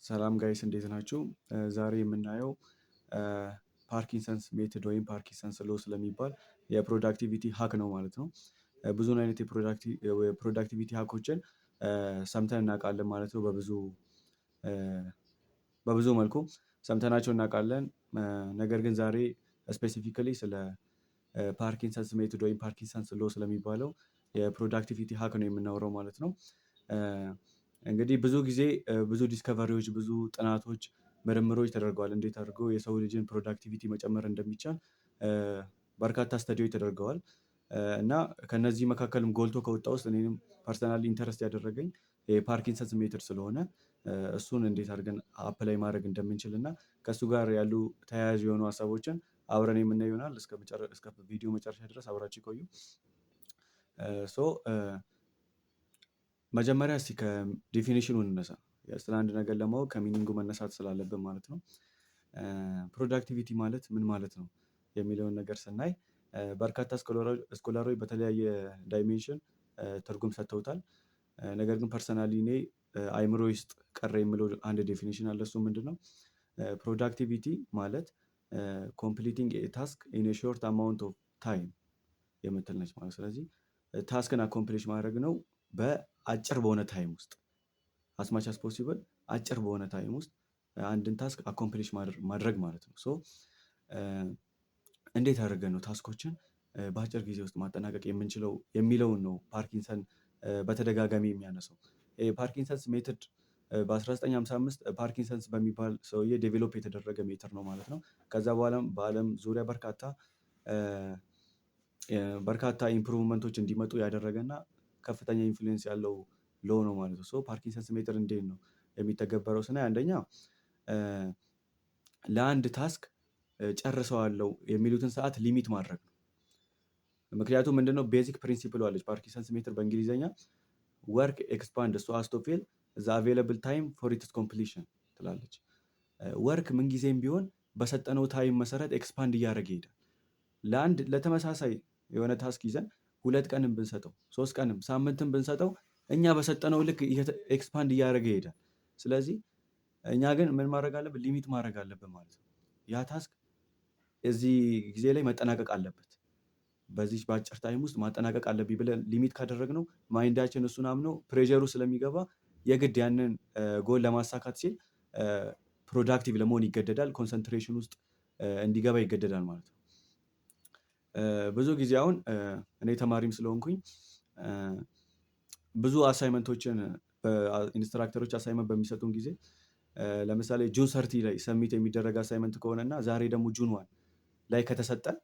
ሰላም ጋይስ እንዴት ናችሁ? ዛሬ የምናየው ፓርኪንሰንስ ሜትድ ወይም ፓርኪንሰንስ ሎ ስለሚባል የፕሮዳክቲቪቲ ሀክ ነው ማለት ነው። ብዙን አይነት የፕሮዳክቲቪቲ ሀኮችን ሰምተን እናውቃለን ማለት ነው። በብዙ መልኩ ሰምተናቸው እናውቃለን። ነገር ግን ዛሬ ስፔሲፊካሊ ስለ ፓርኪንሰንስ ሜትድ ወይም ፓርኪንሰንስ ሎ ስለሚባለው የፕሮዳክቲቪቲ ሀክ ነው የምናወራው ማለት ነው። እንግዲህ ብዙ ጊዜ ብዙ ዲስከቨሪዎች፣ ብዙ ጥናቶች፣ ምርምሮች ተደርገዋል። እንዴት አድርገው የሰው ልጅን ፕሮዳክቲቪቲ መጨመር እንደሚቻል በርካታ ስተዲዎች ተደርገዋል። እና ከነዚህ መካከልም ጎልቶ ከወጣ ውስጥ እኔንም ፐርሰናሊ ኢንተረስት ያደረገኝ የፓርኪንሰንስ ሜትድ ስለሆነ እሱን እንዴት አድርገን አፕላይ ማድረግ እንደምንችል እና ከእሱ ጋር ያሉ ተያያዥ የሆኑ ሀሳቦችን አብረን የምናየው ይሆናል። እስከ ቪዲዮ መጨረሻ ድረስ አብራችሁ ይቆዩ። መጀመሪያ እስቲ ከዴፊኒሽኑ እንነሳ። ስለ አንድ ነገር ለማወቅ ከሚኒንጉ መነሳት ስላለብን ማለት ነው። ፕሮዳክቲቪቲ ማለት ምን ማለት ነው የሚለውን ነገር ስናይ በርካታ ስኮላሮች በተለያየ ዳይሜንሽን ትርጉም ሰጥተውታል። ነገር ግን ፐርሰናሊ እኔ አይምሮ ውስጥ ቀረ የምለው አንድ ዴፊኒሽን አለ። እሱ ምንድነው? ፕሮዳክቲቪቲ ማለት ኮምፕሊቲንግ ታስክ ኢን ሾርት አማውንት ኦፍ ታይም የምትል ነች ማለት። ስለዚህ ታስክን አኮምፕሊሽ ማድረግ ነው በአጭር በሆነ ታይም ውስጥ አስማች አስ ፖሲብል አጭር በሆነ ታይም ውስጥ አንድን ታስክ አኮምፕሊሽ ማድረግ ማለት ነው። እንዴት አድርገን ነው ታስኮችን በአጭር ጊዜ ውስጥ ማጠናቀቅ የምንችለው የሚለውን ነው ፓርኪንሰን በተደጋጋሚ የሚያነሳው። ፓርኪንሰንስ ሜትድ በ1955 ፓርኪንሰንስ በሚባል ሰውዬ ዴቨሎፕ የተደረገ ሜትር ነው ማለት ነው። ከዛ በኋላም በዓለም ዙሪያ በርካታ ኢምፕሩቭመንቶች እንዲመጡ ያደረገና ከፍተኛ ኢንፍሉዌንስ ያለው ሎ ነው ማለት ነው። ፓርኪንሰንስ ሜትር እንዴት ነው የሚተገበረው ስናይ፣ አንደኛ ለአንድ ታስክ ጨርሰዋለሁ የሚሉትን ሰዓት ሊሚት ማድረግ ነው። ምክንያቱም ምንድነው ቤዚክ ፕሪንሲፕል አለች ፓርኪንሰንስ ሜትር በእንግሊዝኛ ወርክ ኤክስፓንድ ሶ አስ ቱ ፊል ዘ አቬለብል ታይም ፎር ኢትስ ኮምፕሊሽን ትላለች። ወርክ ምንጊዜም ቢሆን በሰጠነው ታይም መሰረት ኤክስፓንድ እያደረገ ይሄዳል። ለተመሳሳይ የሆነ ታስክ ይዘን 2 ቀንም ብንሰጠው 3 ቀንም ሳምንትም ብንሰጠው እኛ በሰጠነው ልክ ኤክስፓንድ እያደረገ ይሄዳል። ስለዚህ እኛ ግን ምን ማድረግ አለብን? ሊሚት ማድረግ አለብን ማለት ነው። ያ ታስክ እዚህ ጊዜ ላይ መጠናቀቅ አለበት፣ በዚህ በአጭር ታይም ውስጥ ማጠናቀቅ አለብኝ ብለን ሊሚት ካደረግነው ማይንዳችን እሱን አምኖ ፕሬዠሩ ስለሚገባ የግድ ያንን ጎል ለማሳካት ሲል ፕሮዳክቲቭ ለመሆን ይገደዳል፣ ኮንሰንትሬሽን ውስጥ እንዲገባ ይገደዳል ማለት ነው። ብዙ ጊዜ አሁን እኔ ተማሪም ስለሆንኩኝ ብዙ አሳይመንቶችን ኢንስትራክተሮች አሳይመንት በሚሰጡን ጊዜ ለምሳሌ ጁን 30 ላይ ሰሚት የሚደረግ አሳይመንት ከሆነ እና ዛሬ ደግሞ ጁን 1 ላይ ከተሰጠን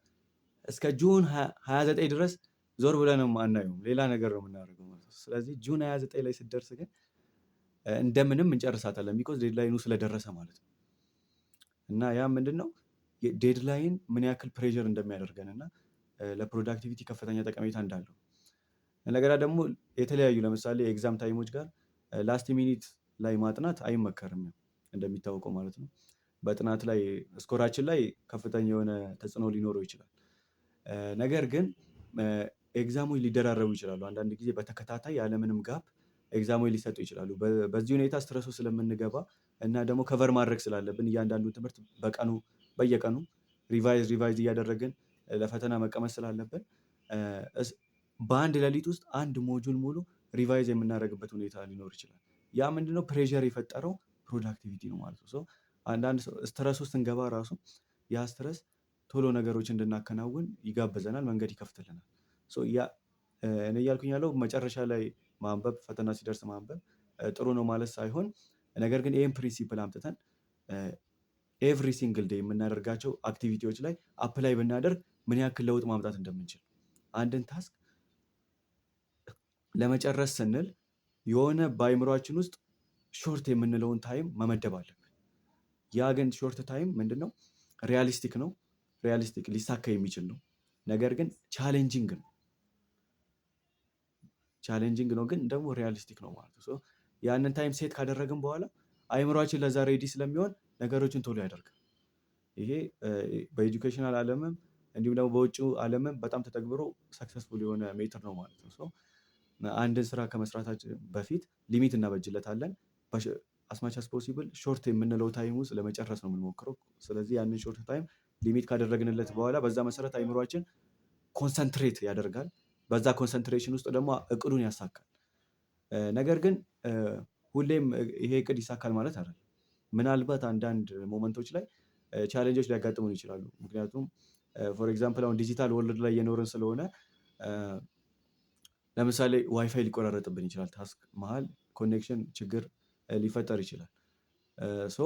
እስከ ጁን 29 ድረስ ዞር ብለንም አናየውም፣ ሌላ ነገር ነው የምናደርገው ማለት ነው። ስለዚህ ጁን 29 ላይ ስትደርስ ግን እንደምንም እንጨርሳታለን፣ ቢኮዝ ዴድላይኑ ስለደረሰ ማለት ነው። እና ያ ምንድነው ዴድላይን ምን ያክል ፕሬዠር እንደሚያደርገን እና ለፕሮዳክቲቪቲ ከፍተኛ ጠቀሜታ እንዳለው እንደገና ደግሞ የተለያዩ ለምሳሌ ኤግዛም ታይሞች ጋር ላስት ሚኒት ላይ ማጥናት አይመከርም እንደሚታወቀው ማለት ነው። በጥናት ላይ ስኮራችን ላይ ከፍተኛ የሆነ ተጽዕኖ ሊኖረው ይችላል። ነገር ግን ኤግዛሞች ሊደራረቡ ይችላሉ። አንዳንድ ጊዜ በተከታታይ ያለምንም ጋፕ ኤግዛሞች ሊሰጡ ይችላሉ። በዚህ ሁኔታ ስትረሱ ስለምንገባ እና ደግሞ ከቨር ማድረግ ስላለብን እያንዳንዱ ትምህርት በየቀኑ ሪቫይዝ እያደረግን ለፈተና መቀመጥ ስላለብን በአንድ ሌሊት ውስጥ አንድ ሞጁል ሙሉ ሪቫይዝ የምናደርግበት ሁኔታ ሊኖር ይችላል። ያ ምንድነው ፕሬዠር የፈጠረው ፕሮዳክቲቪቲ ነው ማለት ነው። አንዳንድ ስትረስ ውስጥ ስንገባ ራሱ ያ ስትረስ ቶሎ ነገሮች እንድናከናውን ይጋብዘናል፣ መንገድ ይከፍትልናል። እኔ እያልኩኝ ያለው መጨረሻ ላይ ማንበብ፣ ፈተና ሲደርስ ማንበብ ጥሩ ነው ማለት ሳይሆን፣ ነገር ግን ይህን ፕሪንሲፕል አምጥተን ኤቭሪ ሲንግል ዴይ የምናደርጋቸው አክቲቪቲዎች ላይ አፕላይ ብናደርግ ምን ያክል ለውጥ ማምጣት እንደምንችል አንድን ታስክ ለመጨረስ ስንል የሆነ በአይምሯችን ውስጥ ሾርት የምንለውን ታይም መመደብ አለብን። ያ ግን ሾርት ታይም ምንድነው? ሪያሊስቲክ ነው፣ ሊሳካ የሚችል ነው። ነገር ግን ቻሌንጂንግ ነው ግን ደግሞ ሪያሊስቲክ ነው ማለት ነው። ያንን ታይም ሴት ካደረግን በኋላ አይምሯችን ለዛ ሬዲ ስለሚሆን ነገሮችን ቶሎ ያደርጋል። ይሄ በኤጁኬሽናል ዓለምም እንዲሁም ደግሞ በውጭው ዓለምም በጣም ተተግብሮ ሰክሰስፉል የሆነ ሜትር ነው ማለት ነው። አንድን ስራ ከመስራታችን በፊት ሊሚት እናበጅለታለን። አስማች አስ ፖሲብል ሾርት የምንለው ታይም ውስጥ ለመጨረስ ነው የምንሞክረው። ስለዚህ ያንን ሾርት ታይም ሊሚት ካደረግንለት በኋላ በዛ መሰረት አይምሯችን ኮንሰንትሬት ያደርጋል። በዛ ኮንሰንትሬሽን ውስጥ ደግሞ እቅዱን ያሳካል። ነገር ግን ሁሌም ይሄ እቅድ ይሳካል ማለት አይደለም። ምናልባት አንዳንድ ሞመንቶች ላይ ቻሌንጆች ሊያጋጥሙን ይችላሉ። ምክንያቱም ፎር ኤግዛምፕል አሁን ዲጂታል ወርልድ ላይ እየኖርን ስለሆነ ለምሳሌ ዋይፋይ ሊቆራረጥብን ይችላል። ታስክ መሀል ኮኔክሽን ችግር ሊፈጠር ይችላል። ሶ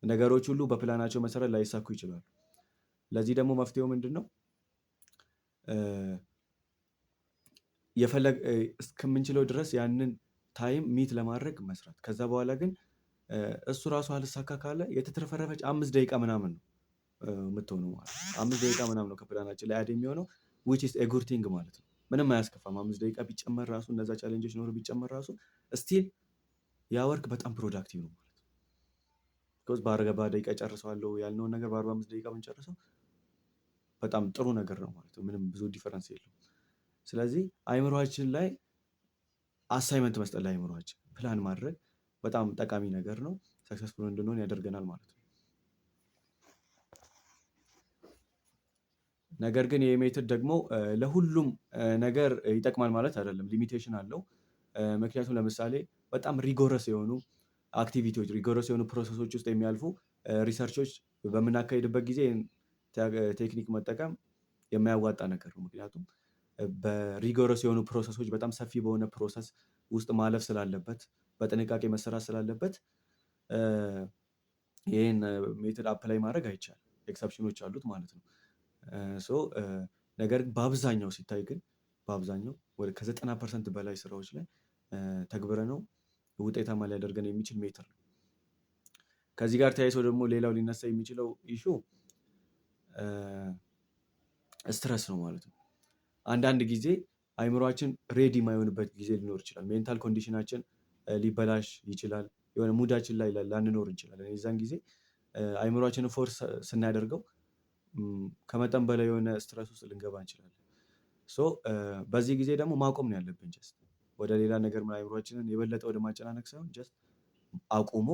ነገሮች ሁሉ በፕላናቸው መሰረት ላይሳኩ ይችላሉ። ለዚህ ደግሞ መፍትሄው ምንድን ነው? እስከምንችለው ድረስ ያንን ታይም ሚት ለማድረግ መስራት። ከዛ በኋላ ግን እሱ ራሱ አልሳካ ካለ የተትረፈረፈች 5 ደቂቃ ምናምን ነው የምትሆነው ማለት ነው። 5 ደቂቃ ምናምን ነው ከፕላናችን ላይ አድ የሚሆነው which is a good thing ማለት ነው። ምንም አያስከፋም። 5 ደቂቃ ቢጨመር ራሱ እነዛ ቻሌንጆች ኖሮ ቢጨመር ራሱ ስቲል ያ ወርክ በጣም ፕሮዳክቲቭ ነው ማለት ነው። ቢኮዝ በ40 ደቂቃ ጨርሰዋለሁ ያልነውን ነገር በ45 ደቂቃ ብንጨርሰው በጣም ጥሩ ነገር ነው ማለት ነው። ምንም ብዙ ዲፈረንስ የለውም። ስለዚህ አይምሯችን ላይ አሳይመንት መስጠት ለአይምሯችን ፕላን ማድረግ በጣም ጠቃሚ ነገር ነው። ሰክሰስፉል እንድንሆን ያደርገናል ማለት ነው። ነገር ግን ይህ ሜትድ ደግሞ ለሁሉም ነገር ይጠቅማል ማለት አይደለም። ሊሚቴሽን አለው። ምክንያቱም ለምሳሌ በጣም ሪጎረስ የሆኑ አክቲቪቲዎች፣ ሪጎረስ የሆኑ ፕሮሰሶች ውስጥ የሚያልፉ ሪሰርቾች በምናካሄድበት ጊዜ ቴክኒክ መጠቀም የማያዋጣ ነገር ነው። ምክንያቱም በሪጎረስ የሆኑ ፕሮሰሶች በጣም ሰፊ በሆነ ፕሮሰስ ውስጥ ማለፍ ስላለበት፣ በጥንቃቄ መሰራት ስላለበት ይህን ሜትድ አፕላይ ማድረግ አይቻልም። ኤክሰፕሽኖች አሉት ማለት ነው። ነገር ግን በአብዛኛው ሲታይ ግን በአብዛኛው ወደ ከ90% በላይ ስራዎች ላይ ተግብረነው ውጤታማ ሊያደርገን የሚችል ሜትር ነው። ከዚህ ጋር ተያይዞ ደግሞ ሌላው ሊነሳ የሚችለው ኢሹ ስትረስ ነው ማለት ነው። አንዳንድ ጊዜ አይምሯችን ሬዲ የማይሆንበት ጊዜ ሊኖር ይችላል። ሜንታል ኮንዲሽናችን ሊበላሽ ይችላል። የሆነ ሙዳችን ላይ ላንኖር እንችላለን። የዛን ጊዜ አይምሯችንን ፎርስ ስናደርገው ከመጠን በላይ የሆነ ስትረስ ውስጥ ልንገባ እንችላለን። በዚህ ጊዜ ደግሞ ማቆም ነው ያለብን። ጀስት ወደ ሌላ ነገር አይምሯችንን የበለጠ ወደ ማጨናነቅ ሳይሆን ጀስት አቁሞ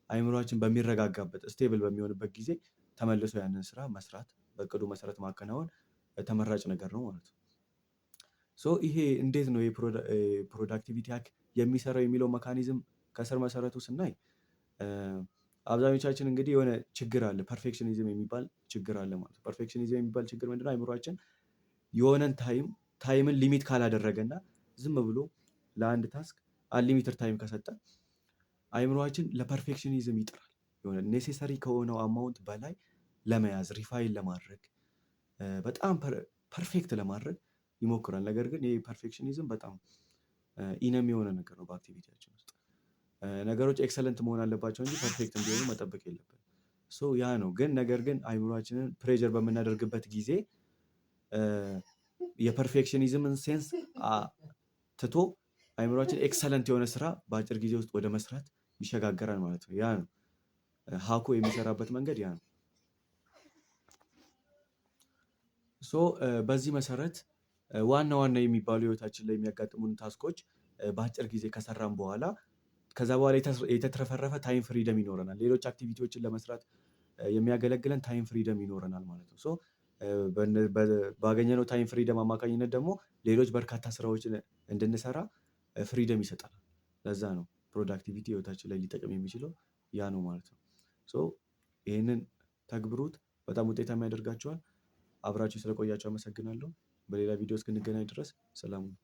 አይምሯችን በሚረጋጋበት ስቴብል በሚሆንበት ጊዜ ተመልሶ ያንን ስራ መስራት፣ በእቅዱ መሰረት ማከናወን ተመራጭ ነገር ነው ማለት ነው። ይሄ እንዴት ነው የፕሮዳክቲቪቲ ሃክ የሚሰራው የሚለው መካኒዝም ከስር መሰረቱ ስናይ አብዛኞቻችን እንግዲህ የሆነ ችግር አለ፣ ፐርፌክሽኒዝም የሚባል ችግር አለ ማለት ነው። ፐርፌክሽኒዝም የሚባል ችግር ምንድነው? አይምሯችን የሆነን ታይምን ሊሚት ካላደረገና ዝም ብሎ ለአንድ ታስክ አንሊሚትድ ታይም ከሰጠ አይምሯችን ለፐርፌክሽኒዝም ይጥራል። የሆነ ኔሴሰሪ ከሆነው አማውንት በላይ ለመያዝ፣ ሪፋይን ለማድረግ፣ በጣም ፐርፌክት ለማድረግ ይሞክራል። ነገር ግን ይህ ፐርፌክሽኒዝም በጣም ኢነሚ የሆነ ነገር ነው በአክቲቪቲያችን ውስጥ። ነገሮች ኤክሰለንት መሆን አለባቸው እንጂ ፐርፌክት እንዲሆኑ መጠበቅ የለብንም። ያ ነው። ግን ነገር ግን አይምሯችንን ፕሬዠር በምናደርግበት ጊዜ የፐርፌክሽኒዝምን ሴንስ ትቶ አይምሯችን ኤክሰለንት የሆነ ስራ በአጭር ጊዜ ውስጥ ወደ መስራት ይሸጋገራል ማለት ነው። ያ ነው ሃኩ የሚሰራበት መንገድ ያ ነው። በዚህ መሰረት ዋና ዋና የሚባሉ ህይወታችን ላይ የሚያጋጥሙን ታስኮች በአጭር ጊዜ ከሰራን በኋላ ከዛ በኋላ የተትረፈረፈ ታይም ፍሪደም ይኖረናል። ሌሎች አክቲቪቲዎችን ለመስራት የሚያገለግለን ታይም ፍሪደም ይኖረናል ማለት ነው። ባገኘነው ታይም ፍሪደም አማካኝነት ደግሞ ሌሎች በርካታ ስራዎችን እንድንሰራ ፍሪደም ይሰጠናል። ለዛ ነው ፕሮዳክቲቪቲ ህይወታችን ላይ ሊጠቅም የሚችለው ያ ነው ማለት ነው። ይህንን ተግብሩት፣ በጣም ውጤታማ ያደርጋችኋል። አብራችሁ ስለቆያችሁ አመሰግናለሁ። በሌላ ቪዲዮ እስክንገናኝ ድረስ ሰላም ሁኑ።